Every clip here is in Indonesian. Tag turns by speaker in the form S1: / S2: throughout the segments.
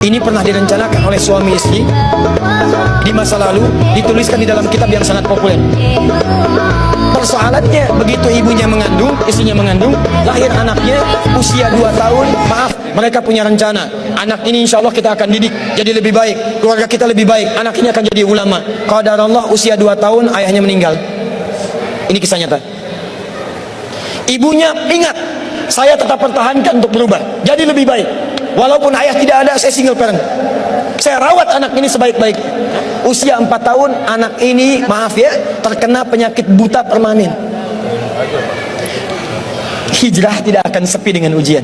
S1: Ini pernah direncanakan oleh suami istri di masa lalu, dituliskan di dalam kitab yang sangat populer. Persoalannya, begitu ibunya mengandung, istrinya mengandung, lahir anaknya usia 2 tahun, maaf, mereka punya rencana, anak ini insya Allah kita akan didik jadi lebih baik, keluarga kita lebih baik, anak ini akan jadi ulama. Qadarullah usia 2 tahun ayahnya meninggal. Ini kisah nyata. Ibunya ingat, saya tetap pertahankan untuk berubah jadi lebih baik, walaupun ayah tidak ada, saya single parent, saya rawat anak ini sebaik-baik. Usia 4 tahun anak ini, maaf ya, terkena penyakit buta permanen. Hijrah tidak akan sepi dengan ujian.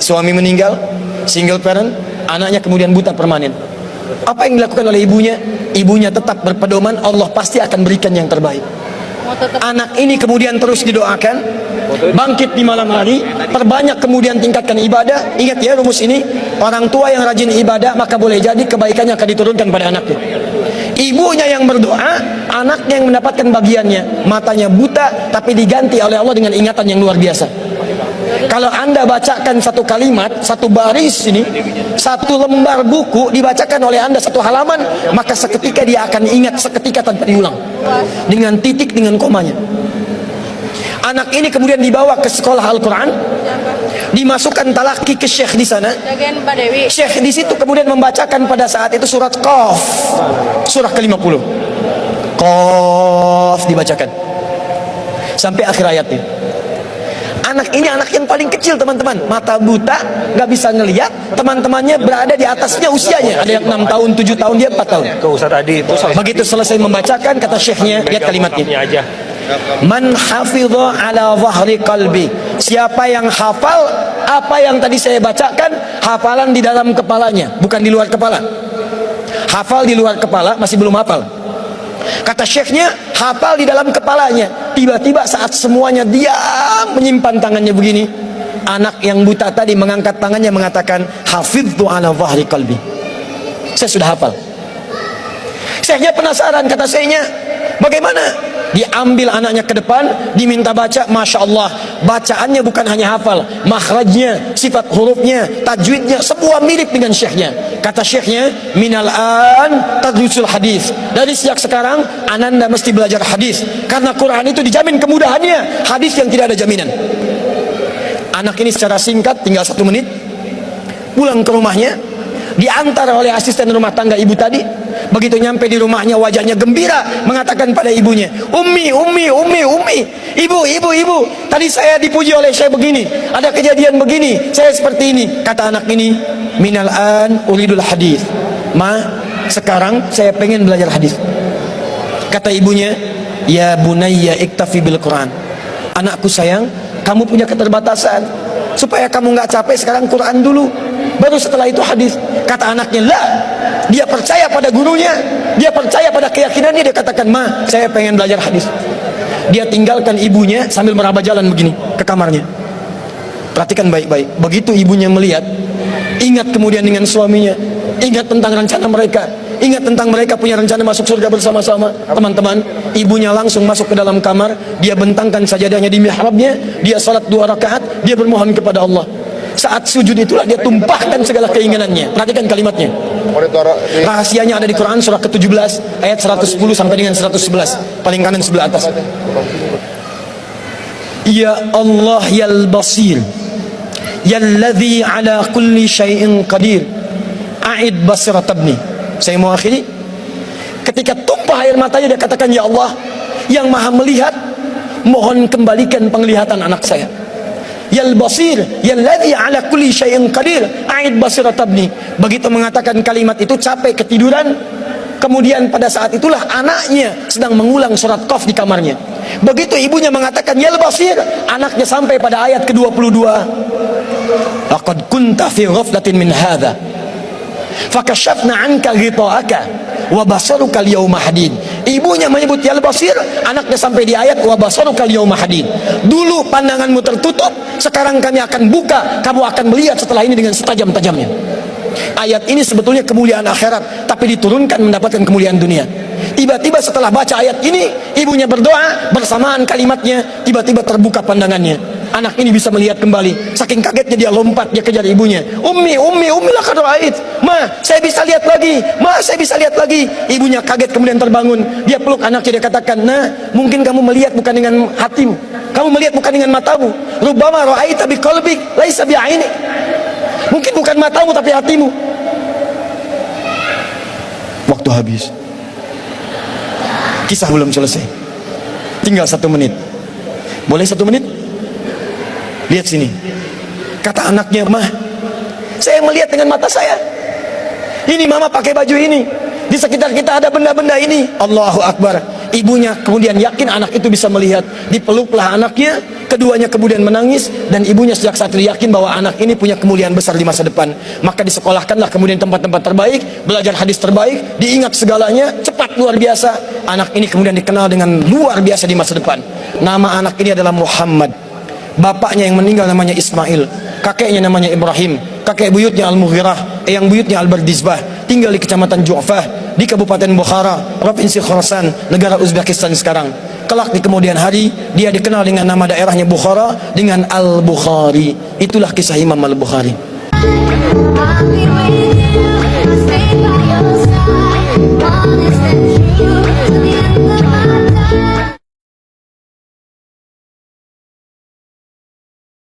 S1: Suami meninggal, single parent, anaknya kemudian buta permanen. Apa yang dilakukan oleh ibunya? Ibunya tetap berpedoman, Allah pasti akan berikan yang terbaik. Anak ini kemudian terus didoakan, bangkit di malam hari, perbanyak kemudian tingkatkan ibadah. Ingat ya rumus ini, orang tua yang rajin ibadah maka boleh jadi kebaikannya akan diturunkan pada anaknya. Ibunya yang berdoa, anaknya yang mendapatkan bagiannya. Matanya buta tapi diganti oleh Allah dengan ingatan yang luar biasa. Kalau Anda bacakan satu kalimat, satu baris ini, satu lembar buku dibacakan oleh Anda satu halaman, maka seketika dia akan ingat seketika tanpa diulang, dengan titik, dengan komanya. Anak ini kemudian dibawa ke sekolah Al-Quran, dimasukkan talaki ke syekh di sana. Syekh di situ kemudian membacakan pada saat itu surat Qaf, surah ke-50. Qaf dibacakan sampai akhir ayatnya. Anak ini anak yang paling kecil teman-teman, mata buta, nggak bisa ngelihat. Teman-temannya berada di atasnya usianya, ada yang 6 tahun, 7 tahun, dia 4 tahun. Begitu selesai membacakan, kata syekhnya, lihat kalimatnya, man hafidha ala zahri qalbi, siapa yang hafal apa yang tadi saya bacakan, hafalan di dalam kepalanya, bukan di luar kepala. Hafal di luar kepala masih belum hafal. Kata syekhnya, hafal di dalam kepalanya. Tiba-tiba saat semuanya diam menyimpan tangannya begini, anak yang buta tadi mengangkat tangannya mengatakan, hafidhu ala zahri qalbi, saya sudah hafal. Syekhnya penasaran, kata syekhnya, bagaimana? Diambil anaknya ke depan, diminta baca. Masya Allah, bacaannya bukan hanya hafal, makhrajnya, sifat hurufnya, tajwidnya, semua mirip dengan syekhnya. Kata syekhnya, minal an tadrusul hadis, dari sejak sekarang ananda mesti belajar hadis, karena Quran itu dijamin kemudahannya, hadis yang tidak ada jaminan. Anak ini secara singkat, tinggal 1 menit, pulang ke rumahnya, diantar oleh asisten rumah tangga ibu tadi. Begitu nyampe di rumahnya, wajahnya gembira, mengatakan pada ibunya, Ummi, ibu, tadi saya dipuji oleh saya begini, ada kejadian begini, saya seperti ini. Kata anak ini, minal an uridul hadis, ma, sekarang saya pengen belajar hadis. Kata ibunya, ya bunayya iktafi bil Quran, anakku sayang, kamu punya keterbatasan, supaya kamu nggak capek sekarang Quran dulu, baru setelah itu hadis. Kata anaknya, lah, dia percaya pada gurunya, dia percaya pada keyakinannya, dia katakan, ma, saya pengen belajar hadis. Dia tinggalkan ibunya sambil meraba jalan begini ke kamarnya. Perhatikan baik-baik. Begitu ibunya melihat, ingat kemudian dengan suaminya, ingat tentang rencana mereka, ingat tentang mereka punya rencana masuk surga bersama-sama. Teman-teman, ibunya langsung masuk ke dalam kamar, dia bentangkan sajadahnya di mihrabnya, dia salat 2 rakaat, dia bermohon kepada Allah. Saat sujud itulah dia tumpahkan segala keinginannya. Perhatikan kalimatnya. Rahasianya ada di Quran surah ke-17 ayat 110 sampai dengan 111, paling kanan sebelah atas. Ya Allah yal basir, yalladzi ala kulli syai'in qadir, a'id basirat ibni. Saya mau akhiri. Ketika tumpah air matanya, dia katakan, ya Allah yang maha melihat, mohon kembalikan penglihatan anak saya. Yal basir, yalladzi ala kulli syai'in qadir, a'id basirat ibni. Begitu mengatakan kalimat itu, capek ketiduran. Kemudian pada saat itulah anaknya sedang mengulang surat Qaf di kamarnya. Begitu ibunya mengatakan yal basir, anaknya sampai pada ayat ke-22. Laqad kunta fi ghaflatin min hadza fakashafna 'anka ghita'aka wa basaruka al-yawma hadid. Ibunya menyebut yal basir, anaknya sampai di ayat wa basaruka al-yawma hadid. Dulu pandanganmu tertutup, sekarang kami akan buka, kamu akan melihat setelah ini dengan setajam-tajamnya. Ayat ini sebetulnya kemuliaan akhirat, tapi diturunkan mendapatkan kemuliaan dunia. Tiba-tiba setelah baca ayat ini, ibunya berdoa, bersamaan kalimatnya, tiba-tiba terbuka pandangannya. anak ini bisa melihat kembali. Saking kagetnya dia lompat, dia kejar ibunya. Ummi laqad ra'ait. Ma, saya bisa lihat lagi. Ma, saya bisa lihat lagi. Ibunya kaget kemudian terbangun. Dia peluk anaknya, dia katakan, "Nah, mungkin kamu melihat bukan dengan hatimu. Kamu melihat bukan dengan matamu. Rubbama ra'aita biqalbik, laisa bi'ainik." Mungkin bukan matamu tapi hatimu. Waktu habis. Kisah belum selesai. Tinggal 1 menit. Boleh 1 menit? Lihat sini. Kata anaknya, "Mah, saya melihat dengan mata saya. Ini mama pakai baju ini. Di sekitar kita ada benda-benda ini." Allahu Akbar. Ibunya kemudian yakin anak itu bisa melihat. Dipeluklah anaknya. Keduanya kemudian menangis. Dan ibunya sejak saat itu yakin bahwa anak ini punya kemuliaan besar di masa depan. Maka disekolahkanlah kemudian tempat-tempat terbaik. Belajar hadis terbaik. Diingat segalanya. Cepat luar biasa. Anak ini kemudian dikenal dengan luar biasa di masa depan. Nama anak ini adalah Muhammad. Bapaknya yang meninggal namanya Ismail. Kakeknya namanya Ibrahim. Kakek buyutnya Al-Mughirah, eyang buyutnya Al-Bardizbah. Tinggal di kecamatan Ju'fah, di Kabupaten Bukhara, Provinsi Khorasan, negara Uzbekistan sekarang. Kelak di kemudian hari, dia dikenal dengan nama daerahnya Bukhara, dengan Al-Bukhari. Itulah kisah Imam Al-Bukhari.